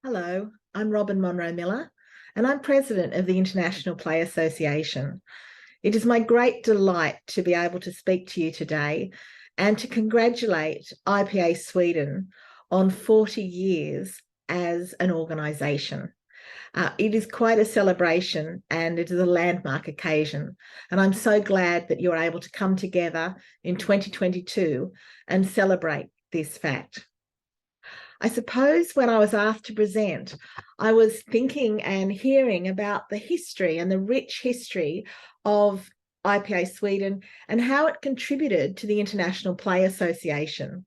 Hello, I'm Robyn Monroe Miller, and I'm President of the International Play Association. It is my great delight to be able to speak to you today and to congratulate IPA Sweden on 40 years as an organisation. It is quite a celebration and it is a landmark occasion. And I'm so glad that you're able to come together in 2022 and celebrate this fact. I suppose when I was asked to present, I was thinking and hearing about the history and the rich history of IPA Sweden and how it contributed to the International Play Association.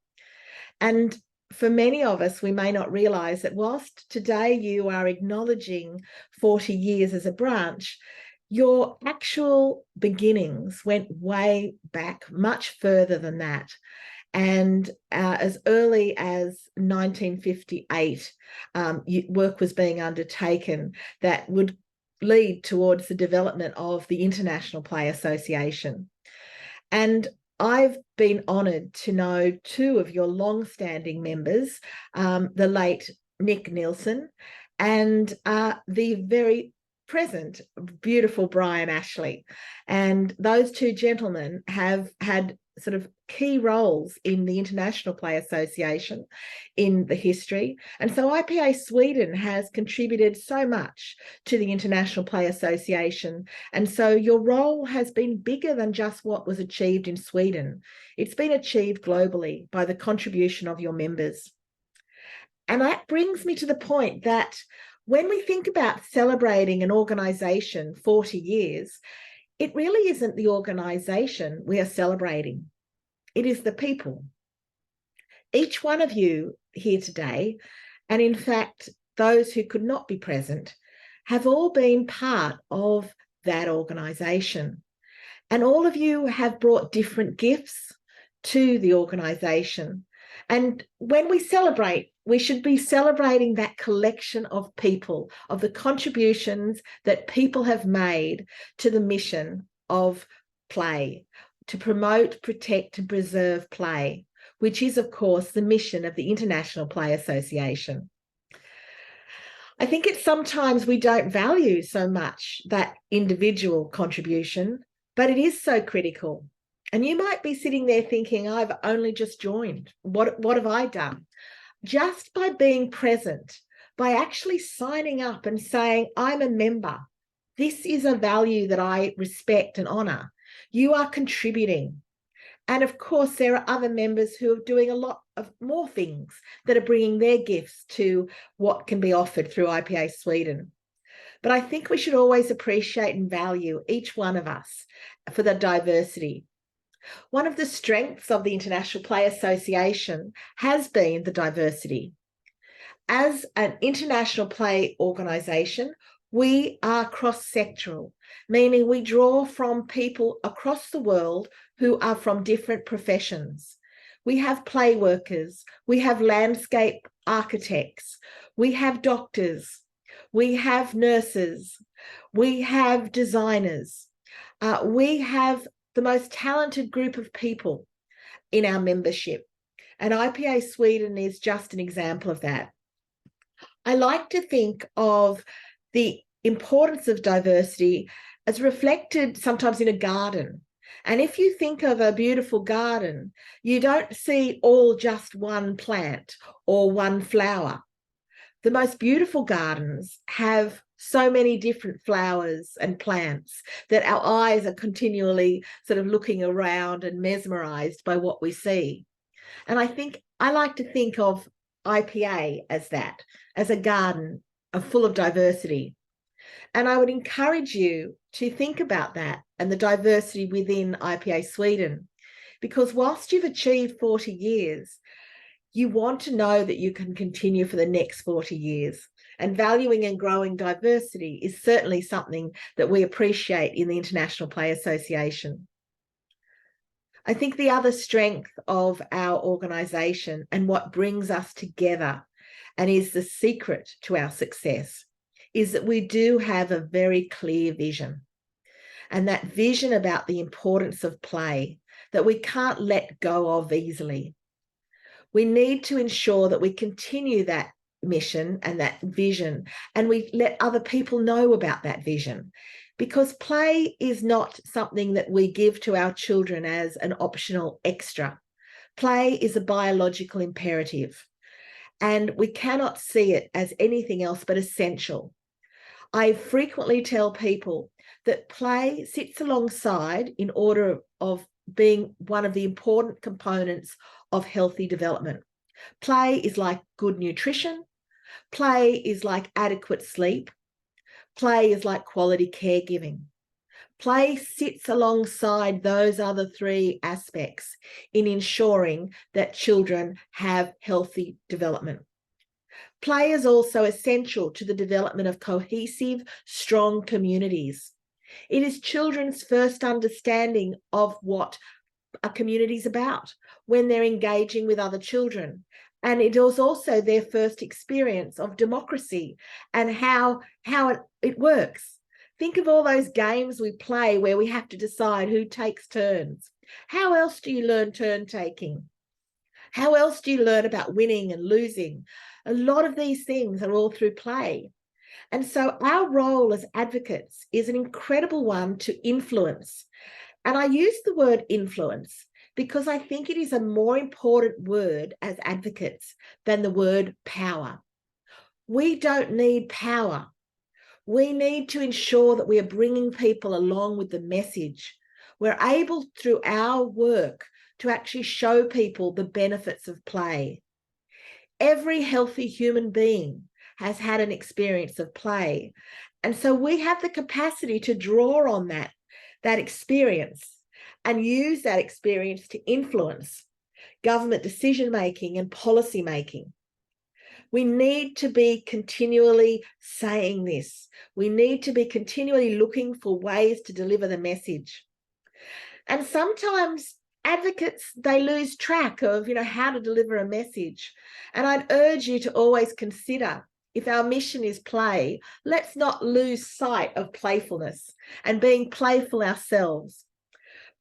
And for many of us, we may not realise that whilst today you are acknowledging 40 years as a branch, your actual beginnings went way back, much further than that. And as early as 1958, work was being undertaken that would lead towards the development of the International Play Association. And I've been honoured to know two of your long-standing members, the late Nick Nielsen and the very present beautiful Brian Ashley. And those two gentlemen have had sort of key roles in the International Play Association in the history. And so IPA Sweden has contributed so much to the International Play Association. And so your role has been bigger than just what was achieved in Sweden. It's been achieved globally by the contribution of your members. And that brings me to the point that when we think about celebrating an organisation 40 years, it really isn't the organisation we are celebrating. It is the people. Each one of you here today, and in fact, those who could not be present, have all been part of that organisation. And all of you have brought different gifts to the organisation. And when we celebrate, we should be celebrating that collection of people, of the contributions that people have made to the mission of play, to promote, protect, and preserve play, which is, of course, the mission of the International Play Association. I think it's sometimes we don't value so much that individual contribution, but it is so critical. And you might be sitting there thinking, I've only just joined. What have I done? Just by being present, by actually signing up and saying, I'm a member, this is a value that I respect and honour, you are contributing. And of course, there are other members who are doing a lot of more things that are bringing their gifts to what can be offered through IPA Sweden. But I think we should always appreciate and value each one of us for the diversity. One of the strengths of the International Play Association has been the diversity. As an international play organisation, we are cross-sectoral, meaning we draw from people across the world who are from different professions. We have play workers, we have landscape architects, we have doctors, we have nurses, we have designers, we have the most talented group of people in our membership. And IPA Sweden is just an example of that. I like to think of the importance of diversity as reflected sometimes in a garden. And if you think of a beautiful garden, you don't see all just one plant or one flower. The most beautiful gardens have so many different flowers and plants that our eyes are continually sort of looking around and mesmerized by what we see. And I like to think of IPA as that, as a garden full of diversity. And I would encourage you to think about that and the diversity within IPA Sweden, because whilst you've achieved 40 years, you want to know that you can continue for the next 40 years. And valuing and growing diversity is certainly something that we appreciate in the International Play Association. I think the other strength of our organisation and what brings us together and is the secret to our success is that we do have a very clear vision. And that vision about the importance of play that we can't let go of easily. We need to ensure that we continue that mission and that vision, and we let other people know about that vision. Because play is not something that we give to our children as an optional extra. Play is a biological imperative, and we cannot see it as anything else but essential. I frequently tell people that play sits alongside in order of being one of the important components of healthy development. Play is like good nutrition. Play is like adequate sleep. Play is like quality caregiving. Play sits alongside those other three aspects in ensuring that children have healthy development. Play is also essential to the development of cohesive, strong communities. It is children's first understanding of what a community is about when they're engaging with other children. And it was also their first experience of democracy and how it works. Think of all those games we play where we have to decide who takes turns. How else do you learn turn taking? How else do you learn about winning and losing? A lot of these things are all through play. And so our role as advocates is an incredible one to influence. And I use the word influence because I think it is a more important word as advocates than the word power. We don't need power. We need to ensure that we are bringing people along with the message. We're able through our work to actually show people the benefits of play. Every healthy human being has had an experience of play. And so we have the capacity to draw on that experience and use that experience to influence government decision-making and policy-making. We need to be continually saying this. We need to be continually looking for ways to deliver the message. And sometimes advocates, they lose track of, how to deliver a message. And I'd urge you to always consider, if our mission is play, let's not lose sight of playfulness and being playful ourselves.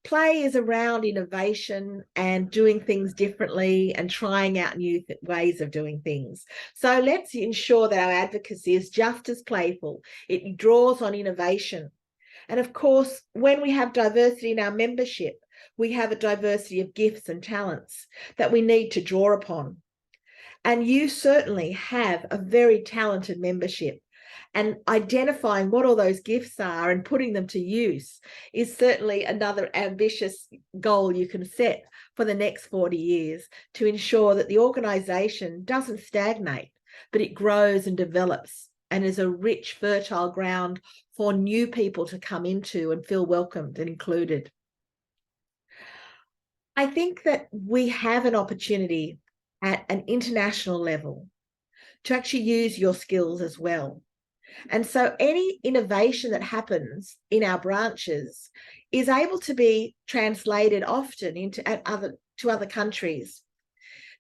Play is around innovation and doing things differently and trying out new ways of doing things. So let's ensure that our advocacy is just as playful. It draws on innovation. And of course, when we have diversity in our membership, we have a diversity of gifts and talents that we need to draw upon. And you certainly have a very talented membership. And identifying what all those gifts are and putting them to use is certainly another ambitious goal you can set for the next 40 years to ensure that the organisation doesn't stagnate, but it grows and develops and is a rich, fertile ground for new people to come into and feel welcomed and included. I think that we have an opportunity at an international level to actually use your skills as well. And so any innovation that happens in our branches is able to be translated often to other countries.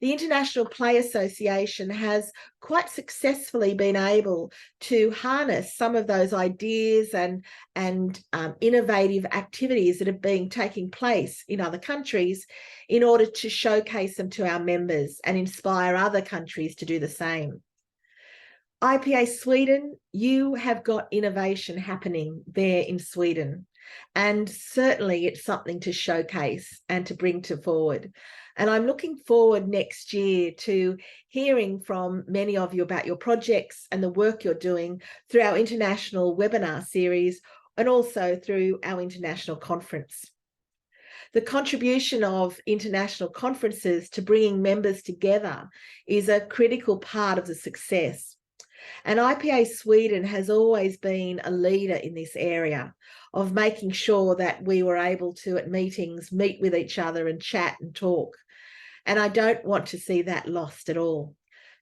The International Play Association has quite successfully been able to harness some of those ideas and innovative activities that have been taking place in other countries in order to showcase them to our members and inspire other countries to do the same. IPA Sweden, you have got innovation happening there in Sweden, and certainly it's something to showcase and to bring to forward. And I'm looking forward next year to hearing from many of you about your projects and the work you're doing through our international webinar series and also through our international conference. The contribution of international conferences to bringing members together is a critical part of the success. And IPA Sweden has always been a leader in this area of making sure that we were able to, at meetings, meet with each other and chat and talk. And I don't want to see that lost at all.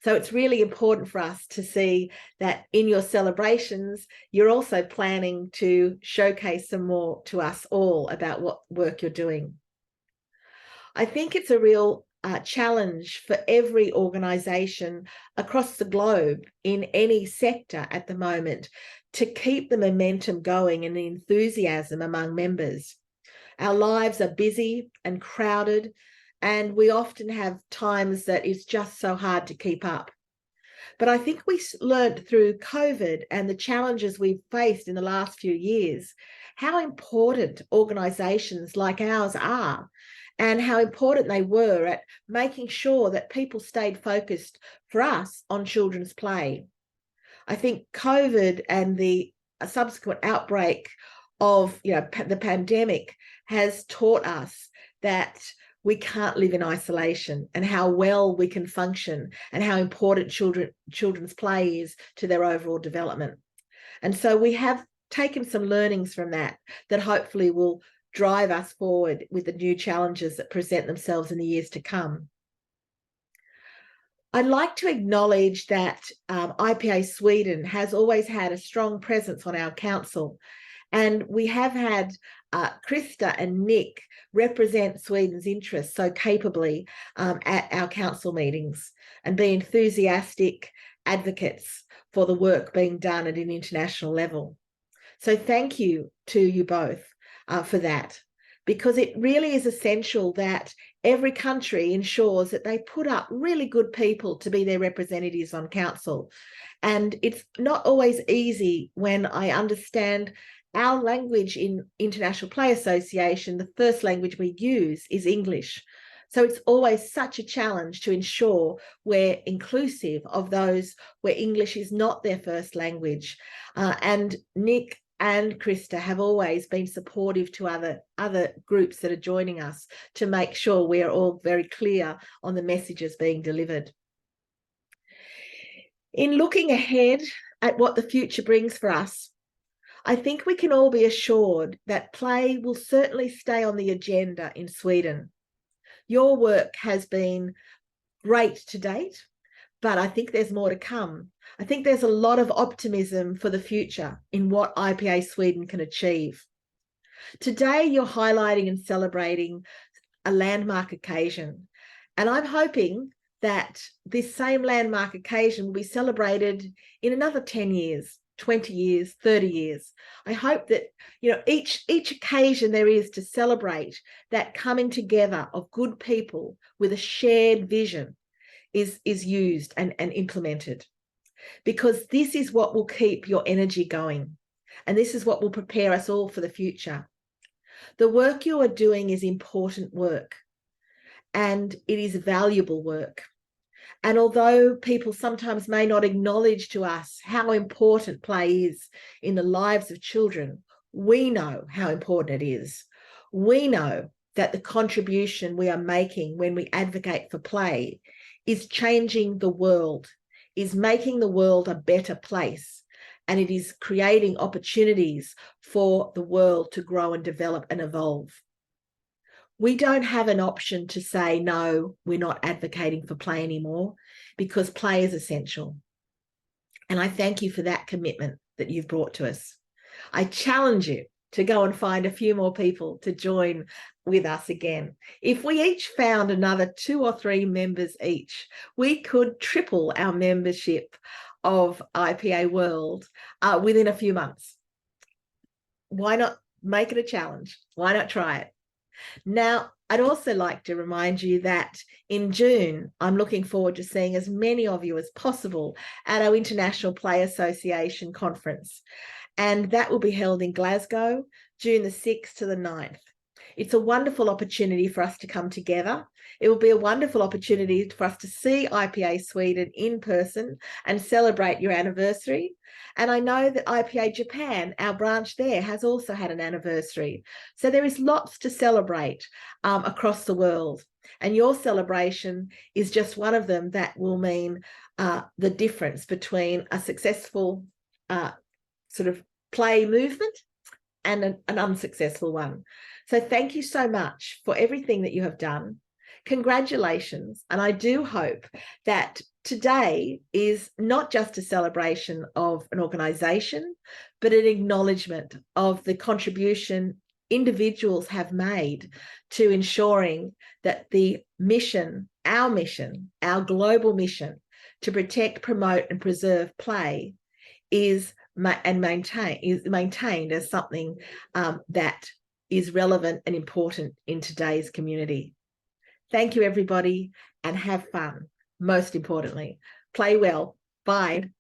So it's really important for us to see that in your celebrations, you're also planning to showcase some more to us all about what work you're doing. I think it's a real challenge for every organisation across the globe in any sector at the moment to keep the momentum going and the enthusiasm among members. Our lives are busy and crowded, and we often have times that it's just so hard to keep up. But I think we learned through COVID and the challenges we've faced in the last few years how important organisations like ours are, and how important they were at making sure that people stayed focused for us on children's play. I think COVID and the subsequent outbreak of the pandemic has taught us that we can't live in isolation, and how well we can function, and how important children's play is to their overall development. And so we have taken some learnings from that hopefully will drive us forward with the new challenges that present themselves in the years to come. I'd like to acknowledge that IPA Sweden has always had a strong presence on our council, and we have had Krista and Nick represent Sweden's interests so capably at our council meetings, and be enthusiastic advocates for the work being done at an international level. So thank you to you both for that, because it really is essential that every country ensures that they put up really good people to be their representatives on council. And it's not always easy when I understand our language in International Play Association, the first language we use is English. So it's always such a challenge to ensure we're inclusive of those where English is not their first language. And Nick and Krista have always been supportive to other groups that are joining us to make sure we are all very clear on the messages being delivered. In looking ahead at what the future brings for us, I think we can all be assured that play will certainly stay on the agenda in Sweden. Your work has been great to date, but I think there's more to come. I think there's a lot of optimism for the future in what IPA Sweden can achieve. Today, you're highlighting and celebrating a landmark occasion, and I'm hoping that this same landmark occasion will be celebrated in another 10 years, 20 years, 30 years. I hope that each occasion there is to celebrate that coming together of good people with a shared vision is used and implemented, because this is what will keep your energy going, and this is what will prepare us all for the future. The work you are doing is important work, and it is valuable work. And although people sometimes may not acknowledge to us how important play is in the lives of children, we know how important it is. We know that the contribution we are making when we advocate for play is changing the world, is making the world a better place, and it is creating opportunities for the world to grow and develop and evolve. We don't have an option to say, no, we're not advocating for play anymore, because play is essential. And I thank you for that commitment that you've brought to us. I challenge you to go and find a few more people to join with us again. If we each found another 2 or 3 members each, we could triple our membership of IPA World within a few months. Why not make it a challenge? Why not try it? Now, I'd also like to remind you that in June, I'm looking forward to seeing as many of you as possible at our International Play Association conference. And that will be held in Glasgow, June the 6th to the 9th. It's a wonderful opportunity for us to come together. It will be a wonderful opportunity for us to see IPA Sweden in person and celebrate your anniversary. And I know that IPA Japan, our branch there, has also had an anniversary. So there is lots to celebrate across the world. And your celebration is just one of them that will mean the difference between a successful sort of play movement and an unsuccessful one. So thank you so much for everything that you have done. Congratulations. And I do hope that today is not just a celebration of an organisation, but an acknowledgement of the contribution individuals have made to ensuring that the mission, our global mission to protect, promote and preserve play is maintained as something that is relevant and important in today's community. Thank you, everybody, and have fun. Most importantly, play well. Bye.